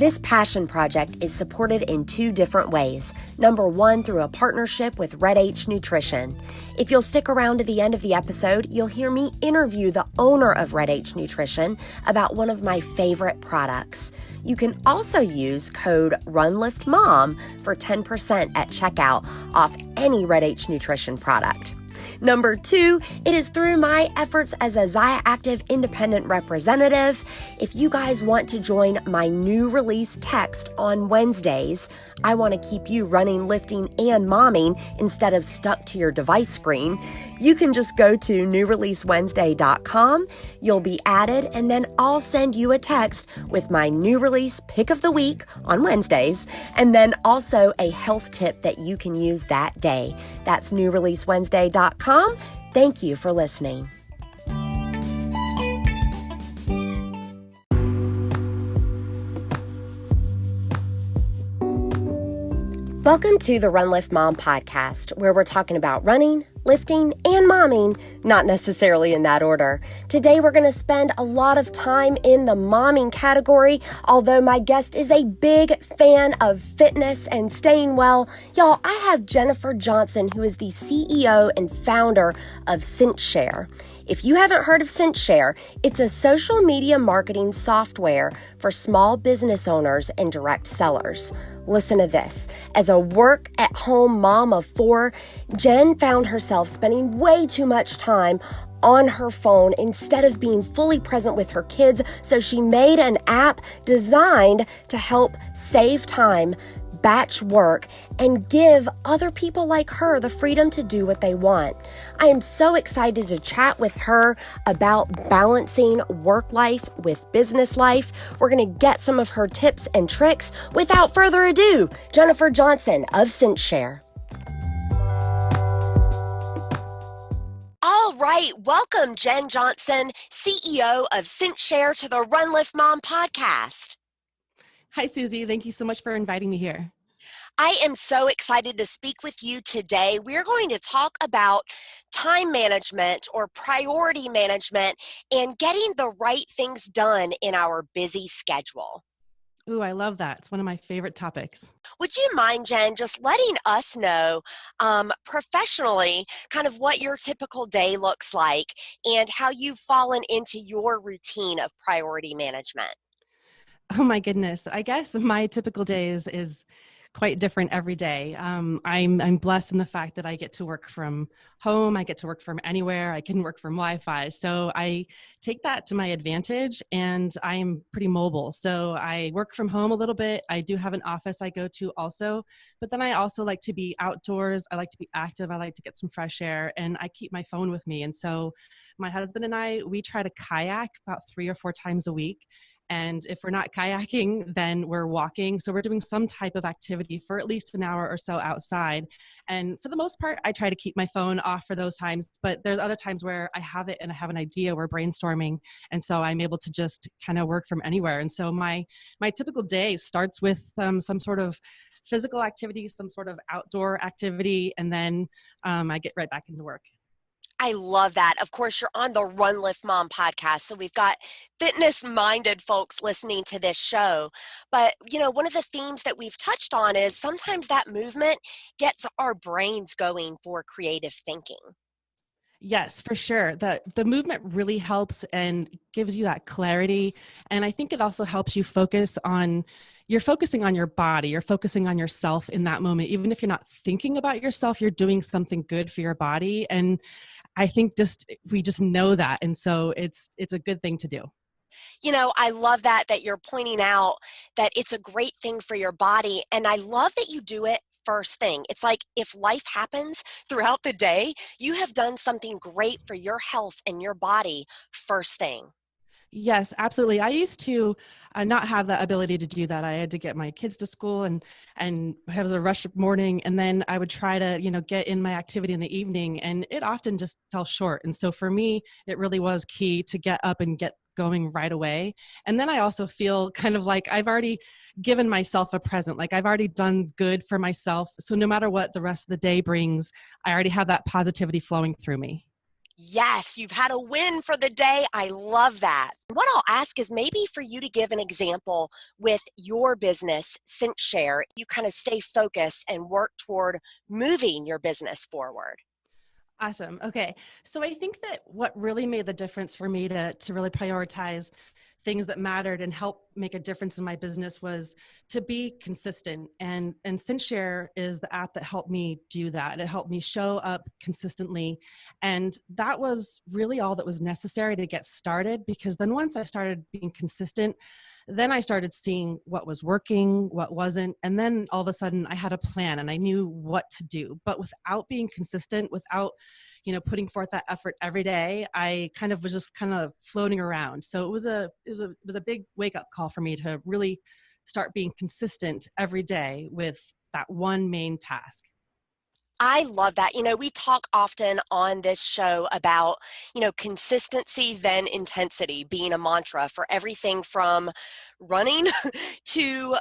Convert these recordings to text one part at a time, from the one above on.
This passion project is supported in 2 different ways. Number 1, through a partnership with Red H Nutrition. If you'll stick around to the end of the episode, you'll hear me interview the owner of Red H Nutrition about one of my favorite products. You can also use code RUNLIFTMOM for 10% at checkout off any Red H Nutrition product. Number 2, it is through my efforts as a Zaya Active independent representative. If you guys want to join my new release text on Wednesdays, I want to keep you running, lifting, and momming instead of stuck to your device screen. You can just go to newreleasewednesday.com. You'll be added, and then I'll send you a text with my new release pick of the week on Wednesdays, and then also a health tip that you can use that day. That's newreleasewednesday.com. Thank you for listening. Welcome to the Run Lift Mom podcast, where we're talking about running, lifting, and momming, not necessarily in that order. Today, we're going to spend a lot of time in the momming category, although my guest is a big fan of fitness and staying well. Y'all, I have Jennifer Johnson, who is the CEO and founder of CinchShare. If you haven't heard of CinchShare, it's a social media marketing software for small business owners and direct sellers. Listen to this. As a work-at-home mom of 4, Jen found herself spending way too much time on her phone instead of being fully present with her kids, so she made an app designed to help save time, batch work, and give other people like her the freedom to do what they want. I am so excited to chat with her about balancing work life with business life. We're going to get some of her tips and tricks. Without further ado, Jennifer Johnson of CinchShare. All right, welcome Jen Johnson, CEO of CinchShare, to the Run Lift Mom podcast. Hi, Susie. Thank you so much for inviting me here. I am so excited to speak with you today. We're going to talk about time management or priority management and getting the right things done in our busy schedule. Ooh, I love that. It's one of my favorite topics. Would you mind, Jen, just letting us know professionally kind of what your typical day looks like and how you've fallen into your routine of priority management? Oh my goodness. I guess my typical day is quite different every day. I'm blessed in the fact that I get to work from home. I get to work from anywhere. I can work from Wi-Fi. So I take that to my advantage, and I'm pretty mobile. So I work from home a little bit. I do have an office I go to also, but then I also like to be outdoors. I like to be active. I like to get some fresh air, and I keep my phone with me. And so my husband and I, we try to kayak about 3 or 4 times a week. And if we're not kayaking, then we're walking. So we're doing some type of activity for at least an hour or so outside. And for the most part, I try to keep my phone off for those times. But there's other times where I have it and I have an idea, we're brainstorming. And so I'm able to just kind of work from anywhere. And so my typical day starts with some sort of physical activity, some sort of outdoor activity, and then I get right back into work. I love that. Of course, you're on the Run Lift Mom podcast, so we've got fitness-minded folks listening to this show. But, you know, one of the themes that we've touched on is sometimes that movement gets our brains going for creative thinking. Yes, for sure. The movement really helps and gives you that clarity. And I think it also helps you you're focusing on your body, you're focusing on yourself in that moment. Even if you're not thinking about yourself, you're doing something good for your body. And I think we just know that. And so it's a good thing to do. You know, I love that you're pointing out that it's a great thing for your body. And I love that you do it first thing. It's like if life happens throughout the day, you have done something great for your health and your body first thing. Yes, absolutely. I used to not have the ability to do that. I had to get my kids to school and it was a rush morning. And then I would try to, get in my activity in the evening, and it often just fell short. And so for me, it really was key to get up and get going right away. And then I also feel kind of like I've already given myself a present. Like I've already done good for myself. So no matter what the rest of the day brings, I already have that positivity flowing through me. Yes, you've had a win for the day. I love that. What I'll ask is maybe for you to give an example with your business, CinchShare. You kind of stay focused and work toward moving your business forward. Awesome. Okay. So I think that what really made the difference for me to really prioritize things that mattered and help make a difference in my business was to be consistent. And CinchShare is the app that helped me do that. It helped me show up consistently. And that was really all that was necessary to get started, because then once I started being consistent, then I started seeing what was working, what wasn't. And then all of a sudden I had a plan and I knew what to do. But without being consistent, without putting forth that effort every day, I kind of was just kind of floating around. So it was a big wake up call for me to really start being consistent every day with that one main task. I love that. We talk often on this show about, consistency, then intensity being a mantra for everything from running to,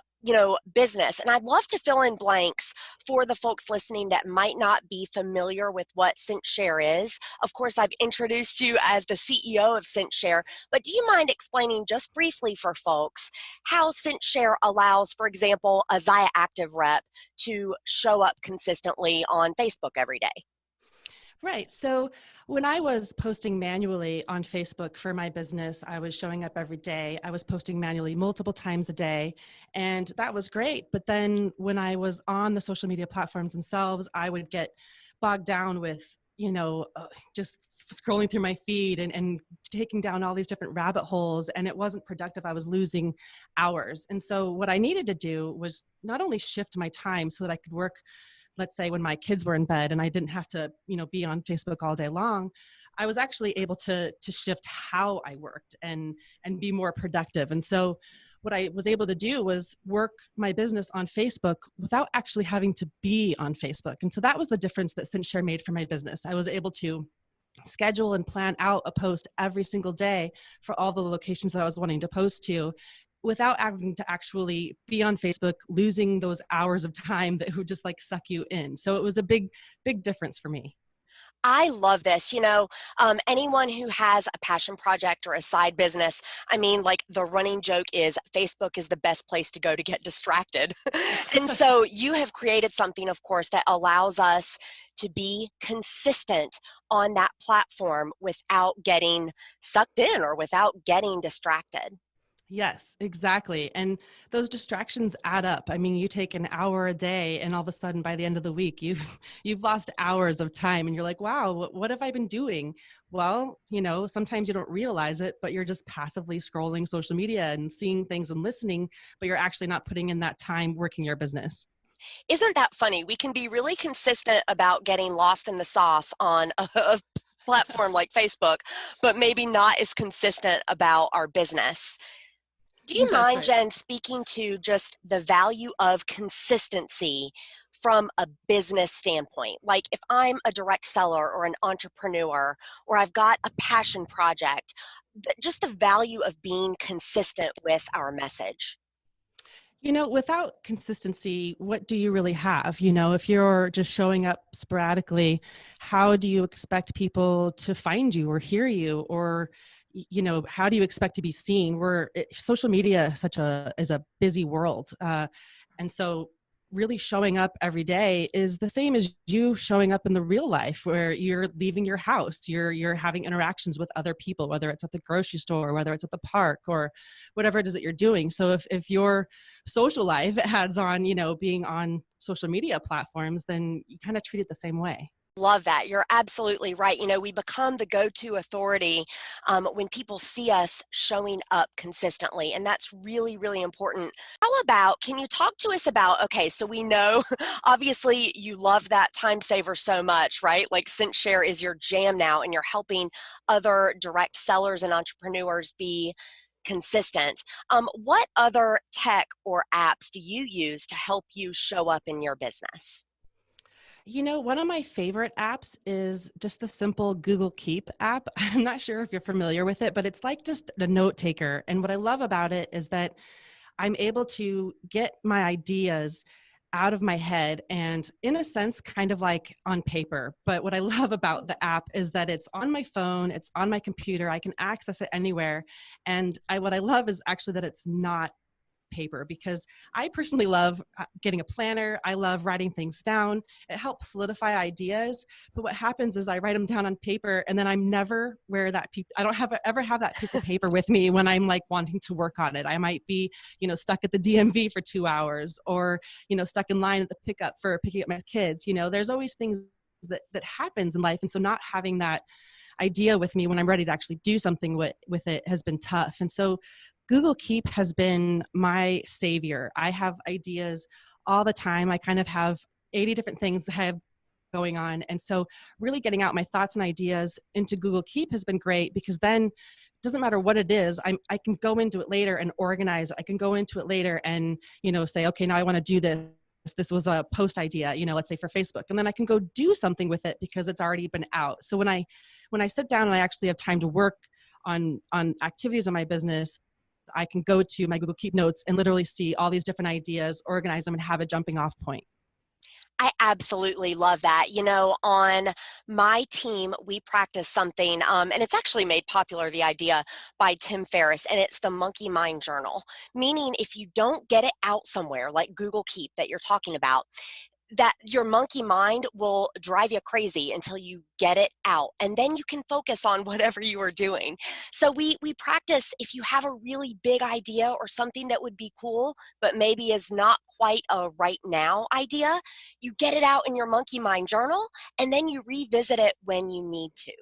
business. And I'd love to fill in blanks for the folks listening that might not be familiar with what CinchShare is. Of course, I've introduced you as the CEO of CinchShare, but do you mind explaining just briefly for folks how CinchShare allows, for example, a Zaya Active rep to show up consistently on Facebook every day? Right. So when I was posting manually on Facebook for my business, I was showing up every day. I was posting manually multiple times a day, and that was great. But then when I was on the social media platforms themselves, I would get bogged down with, just scrolling through my feed and taking down all these different rabbit holes, and it wasn't productive. I was losing hours. And so what I needed to do was not only shift my time so that I could work, let's say when my kids were in bed and I didn't have to, be on Facebook all day long, I was actually able to shift how I worked and be more productive. And so what I was able to do was work my business on Facebook without actually having to be on Facebook. And so that was the difference that CinchShare made for my business. I was able to schedule and plan out a post every single day for all the locations that I was wanting to post to, without having to actually be on Facebook, losing those hours of time that would just like suck you in. So it was a big, big difference for me. I love this. Anyone who has a passion project or a side business, I mean, like the running joke is Facebook is the best place to go to get distracted. And so you have created something, of course, that allows us to be consistent on that platform without getting sucked in or without getting distracted. Yes, exactly. And those distractions add up. I mean, you take an hour a day and all of a sudden by the end of the week, you've lost hours of time and you're like, wow, what have I been doing? Well, sometimes you don't realize it, but you're just passively scrolling social media and seeing things and listening, but you're actually not putting in that time working your business. Isn't that funny? We can be really consistent about getting lost in the sauce on a platform like Facebook, but maybe not as consistent about our business. Do you That's mind, right. Jen, speaking to just the value of consistency from a business standpoint? Like if I'm a direct seller or an entrepreneur, or I've got a passion project, just the value of being consistent with our message. Without consistency, what do you really have? If you're just showing up sporadically, how do you expect people to find you or hear you? Or, how do you expect to be seen? Social media is a busy world. And so really showing up every day is the same as you showing up in the real life, where you're leaving your house, you're having interactions with other people, whether it's at the grocery store, whether it's at the park, or whatever it is that you're doing. So if your social life adds on, being on social media platforms, then you kind of treat it the same way. Love that. You're absolutely right. We become the go-to authority when people see us showing up consistently, and that's really, really important. How about, can you talk to us about, okay, so we know, obviously, you love that time saver so much, right? Like CinchShare is your jam now, and you're helping other direct sellers and entrepreneurs be consistent. What other tech or apps do you use to help you show up in your business? One of my favorite apps is just the simple Google Keep app. I'm not sure if you're familiar with it, but it's like just a note taker. And what I love about it is that I'm able to get my ideas out of my head and, in a sense, kind of like on paper. But what I love about the app is that it's on my phone, it's on my computer, I can access it anywhere. And what I love is actually that it's not paper, because I personally love getting a planner. I love writing things down. It helps solidify ideas. But what happens is I write them down on paper, and then I'm never where I don't ever have that piece of paper with me when I'm like wanting to work on it. I might be, stuck at the DMV for 2 hours, or, stuck in line at the pickup for picking up my kids. There's always things that happens in life. And so not having that idea with me when I'm ready to actually do something with it has been tough. And so Google Keep has been my savior. I have ideas all the time. I kind of have 80 different things that I have going on. And so really getting out my thoughts and ideas into Google Keep has been great, because then it doesn't matter what it is, I can go into it later and organize it. I can go into it later and, say, okay, now I want to do this. This was a post idea, let's say for Facebook, and then I can go do something with it because it's already been out. So when I sit down and I actually have time to work on activities in my business, I can go to my Google Keep notes and literally see all these different ideas, organize them, and have a jumping off point. I absolutely love that. On my team, we practice something, and it's actually made popular, the idea, by Tim Ferriss, and it's the Monkey Mind Journal. Meaning, if you don't get it out somewhere, like Google Keep that you're talking about, that your monkey mind will drive you crazy until you get it out, and then you can focus on whatever you are doing. So we practice, if you have a really big idea or something that would be cool but maybe is not quite a right now idea, you get it out in your monkey mind journal, and then you revisit it when you need to.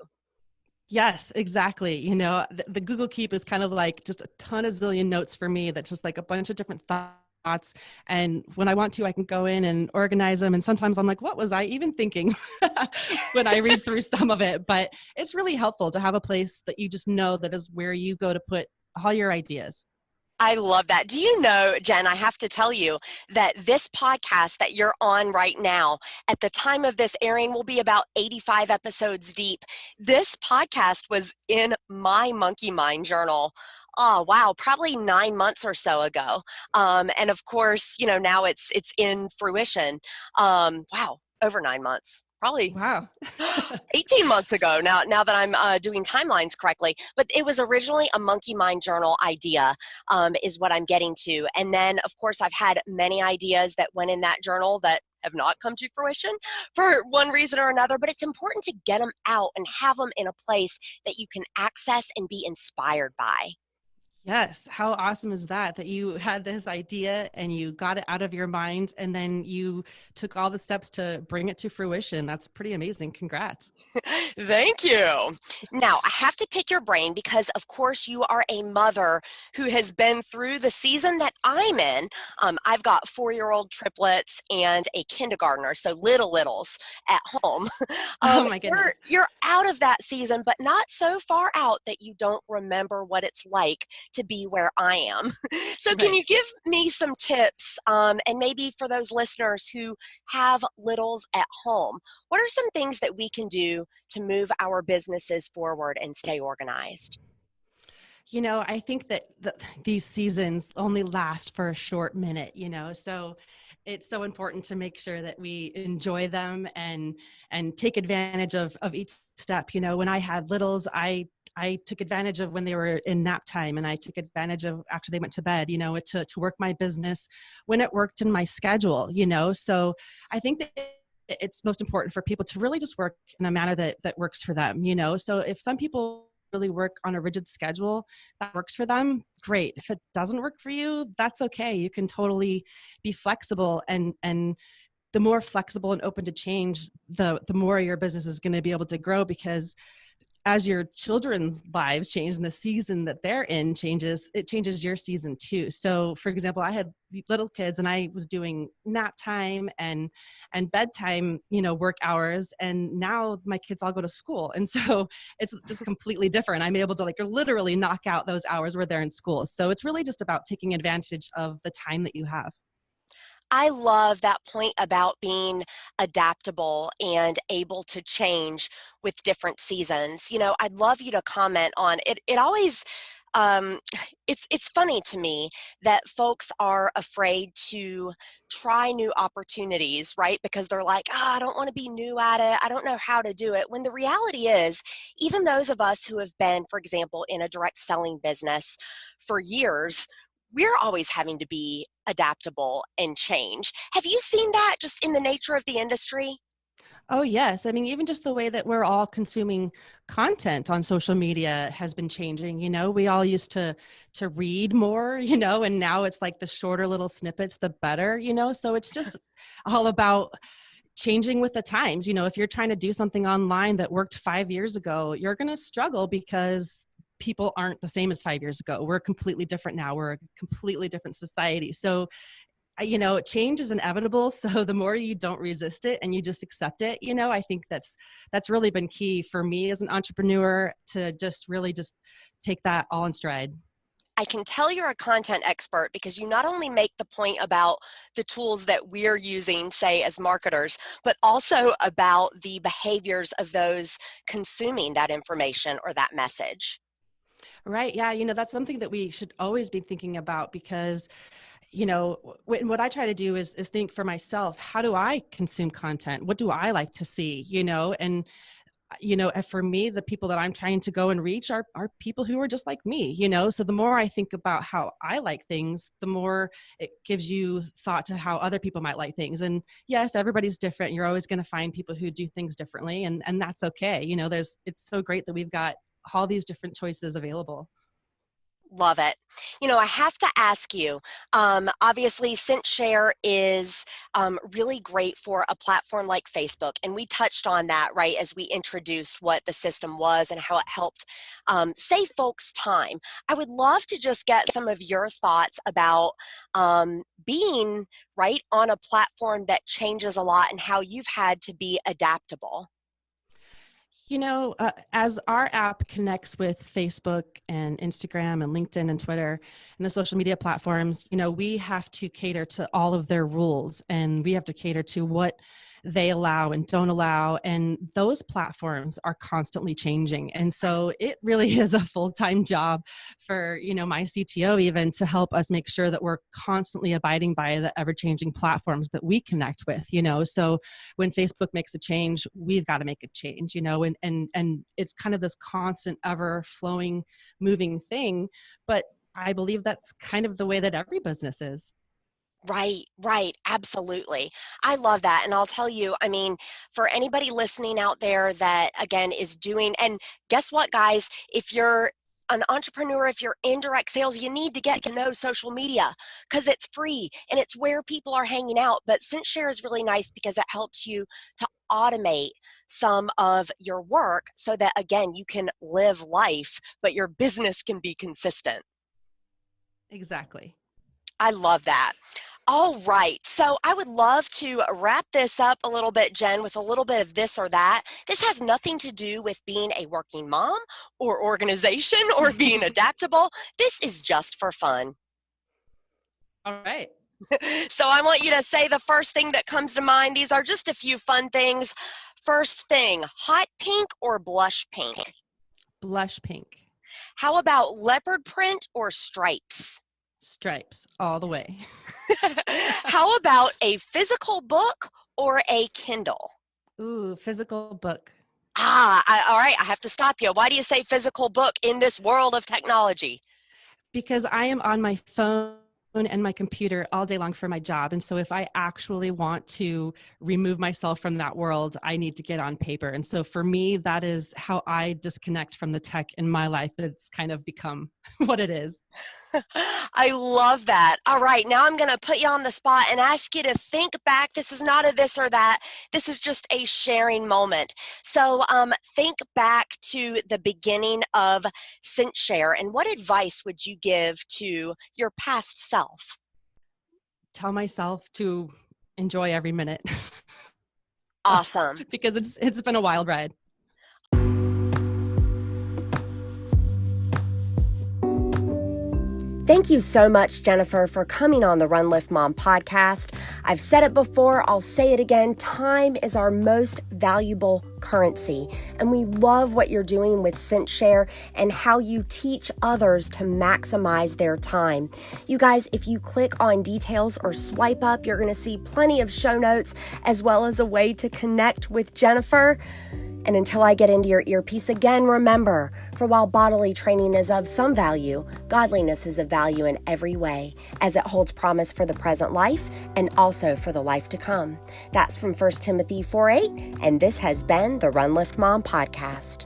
Yes, exactly. The Google Keep is kind of like just a ton of zillion notes for me, that's just like a bunch of different thoughts. And when I want to, I can go in and organize them. And sometimes I'm like, what was I even thinking when I read through some of it? But it's really helpful to have a place that you just know that is where you go to put all your ideas. I love that. Do you know, Jen, I have to tell you that this podcast that you're on right now, at the time of this airing, will be about 85 episodes deep. This podcast was in my Monkey Mind journal. Oh, wow, probably 9 months or so ago. And of course, now it's in fruition. Wow, over 9 months. Probably Wow. 18 months ago now that I'm doing timelines correctly. But it was originally a Monkey Mind Journal idea, is what I'm getting to. And then, of course, I've had many ideas that went in that journal that have not come to fruition for one reason or another. But it's important to get them out and have them in a place that you can access and be inspired by. Yes. How awesome is that you had this idea and you got it out of your mind, and then you took all the steps to bring it to fruition. That's pretty amazing. Congrats. Thank you. Now, I have to pick your brain because, of course, you are a mother who has been through the season that I'm in. I've got 4-year-old triplets and a kindergartner, so littles at home. Oh my goodness. You're out of that season, but not so far out that you don't remember what it's like to be where I am. So can you give me some tips, and maybe for those listeners who have littles at home, what are some things that we can do to move our businesses forward and stay organized? I think that these seasons only last for a short minute, so it's so important to make sure that we enjoy them and take advantage of each step. When I had littles, I took advantage of when they were in nap time, and I took advantage of after they went to bed, to work my business when it worked in my schedule, so I think that it's most important for people to really just work in a manner that works for them, so if some people really work on a rigid schedule that works for them, great. If it doesn't work for you, that's okay. You can totally be flexible, and the more flexible and open to change, the more your business is going to be able to grow, because as your children's lives change and the season that they're in changes, it changes your season too. So for example, I had little kids and I was doing nap time and bedtime, work hours. And now my kids all go to school. And so it's just completely different. I'm able to literally knock out those hours where they're in school. So it's really just about taking advantage of the time that you have. I love that point about being adaptable and able to change with different seasons. I'd love you to comment on it. It always um, it's funny to me that folks are afraid to try new opportunities, right? Because they're like, I don't want to be new at it. I don't know how to do it. When the reality is, even those of us who have been, for example, in a direct selling business for years, we're always having to be adaptable and change. Have you seen that just in the nature of the industry? Oh, yes. I mean, even just the way that we're all consuming content on social media has been changing. We all used to read more, and now it's like the shorter little snippets, the better, So it's just all about changing with the times. If you're trying to do something online that worked 5 years ago, you're going to struggle because people aren't the same as 5 years ago. We're completely different now. We're a completely different society. So change is inevitable. So the more you don't resist it and you just accept it, I think that's really been key for me as an entrepreneur to just really just take that all in stride. I can tell you're a content expert because you not only make the point about the tools that we're using, say, as marketers, but also about the behaviors of those consuming that information or that message. Right. Yeah. That's something that we should always be thinking about because what I try to do is think for myself, how do I consume content? What do I like to see? And for me, the people that I'm trying to go and reach are people who are just like me, so the more I think about how I like things, the more it gives you thought to how other people might like things. And yes, everybody's different. You're always going to find people who do things differently, and that's okay. It's so great that we've got all these different choices available. Love it. I have to ask you, obviously, CinchShare is really great for a platform like Facebook. And we touched on that, right, as we introduced what the system was and how it helped save folks time. I would love to just get some of your thoughts about being, right, on a platform that changes a lot and how you've had to be adaptable. As our app connects with Facebook and Instagram and LinkedIn and Twitter and the social media platforms, we have to cater to all of their rules, and we have to cater to what they allow and don't allow. And those platforms are constantly changing. And so it really is a full-time job for, my CTO even to help us make sure that we're constantly abiding by the ever-changing platforms that we connect with, So when Facebook makes a change, we've got to make a change, and it's kind of this constant, ever flowing, moving thing. But I believe that's kind of the way that every business is. Right, absolutely. I love that. And I'll tell you, I mean, for anybody listening out there that, again, is doing, and guess what, guys, if you're an entrepreneur, if you're in direct sales, you need to get to know social media because it's free and it's where people are hanging out. But CinchShare is really nice because it helps you to automate some of your work so that, again, you can live life, but your business can be consistent. Exactly. I love that. All right. So I would love to wrap this up a little bit, Jen, with a little bit of this or that. This has nothing to do with being a working mom or organization or being adaptable. This is just for fun. All right. So I want you to say the first thing that comes to mind. These are just a few fun things. First thing, hot pink or blush pink? Blush pink. How about leopard print or stripes? Stripes all the way. How about a physical book or a Kindle? Ooh, physical book. All right, I have to stop you. Why do you say physical book in this world of technology? Because I am on my phone and my computer all day long for my job. And so if I actually want to remove myself from that world, I need to get on paper. And so for me, that is how I disconnect from the tech in my life. It's kind of become what it is. I love that. All right, now I'm going to put you on the spot and ask you to think back. This is not a this or that. This is just a sharing moment. So think back to the beginning of CinchShare, and what advice would you give to your past self? Tell myself to enjoy every minute. Awesome. Because it's been a wild ride. Thank you so much, Jennifer, for coming on the Run Lift Mom podcast. I've said it before, I'll say it again. Time is our most valuable currency. And we love what you're doing with CinchShare and how you teach others to maximize their time. You guys, if you click on details or swipe up, you're going to see plenty of show notes as well as a way to connect with Jennifer. And until I get into your earpiece again, remember, for while bodily training is of some value, godliness is of value in every way, as it holds promise for the present life and also for the life to come. That's from 1 Timothy 4:8, and this has been the Run Lift Mom podcast.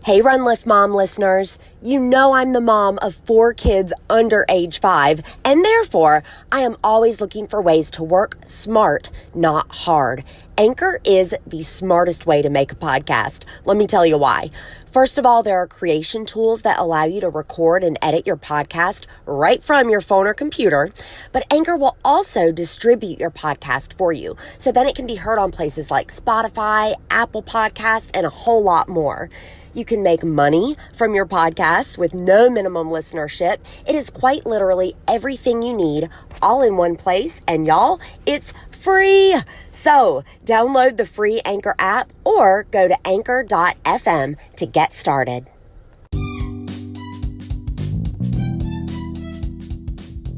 Hey, Run Lift Mom listeners, you know I'm the mom of 4 kids under age 5, and therefore I am always looking for ways to work smart, not hard. Anchor is the smartest way to make a podcast. Let me tell you why. First of all, there are creation tools that allow you to record and edit your podcast right from your phone or computer, but Anchor will also distribute your podcast for you, so then it can be heard on places like Spotify, Apple Podcasts, and a whole lot more. You can make money from your podcast with no minimum listenership. It is quite literally everything you need all in one place. And y'all, it's free. So download the free Anchor app or go to anchor.fm to get started.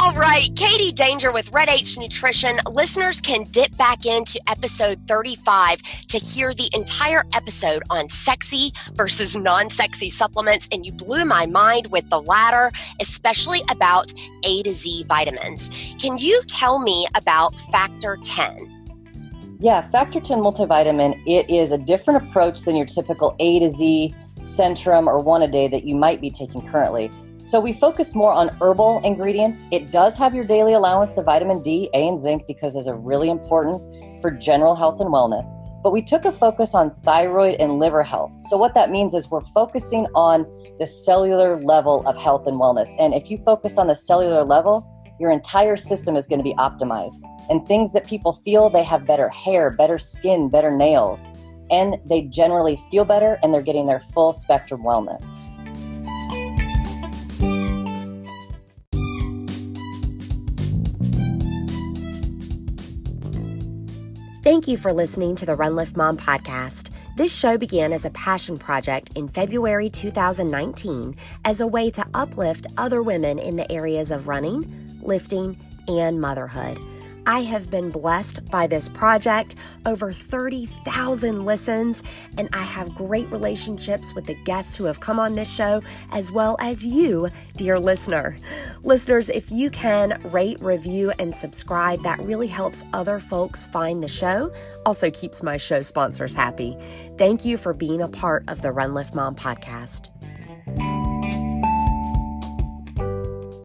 All right, Katie Danger with Red H Nutrition. Listeners can dip back into episode 35 to hear the entire episode on sexy versus non-sexy supplements, and you blew my mind with the latter, especially about A to Z vitamins. Can you tell me about Factor 10? Yeah, Factor 10 multivitamin, it is a different approach than your typical A to Z Centrum or one a day that you might be taking currently. So we focus more on herbal ingredients. It does have your daily allowance of vitamin D, A, and zinc because those are really important for general health and wellness. But we took a focus on thyroid and liver health. So what that means is we're focusing on the cellular level of health and wellness. And if you focus on the cellular level, your entire system is going to be optimized. And things that people feel, they have better hair, better skin, better nails, and they generally feel better and they're getting their full spectrum wellness. Thank you for listening to the Run Lift Mom podcast. This show began as a passion project in February 2019 as a way to uplift other women in the areas of running, lifting, and motherhood. I have been blessed by this project, over 30,000 listens, and I have great relationships with the guests who have come on this show, as well as you, dear listener. Listeners, if you can rate, review, and subscribe, that really helps other folks find the show. Also keeps my show sponsors happy. Thank you for being a part of the Run Lift Mom podcast.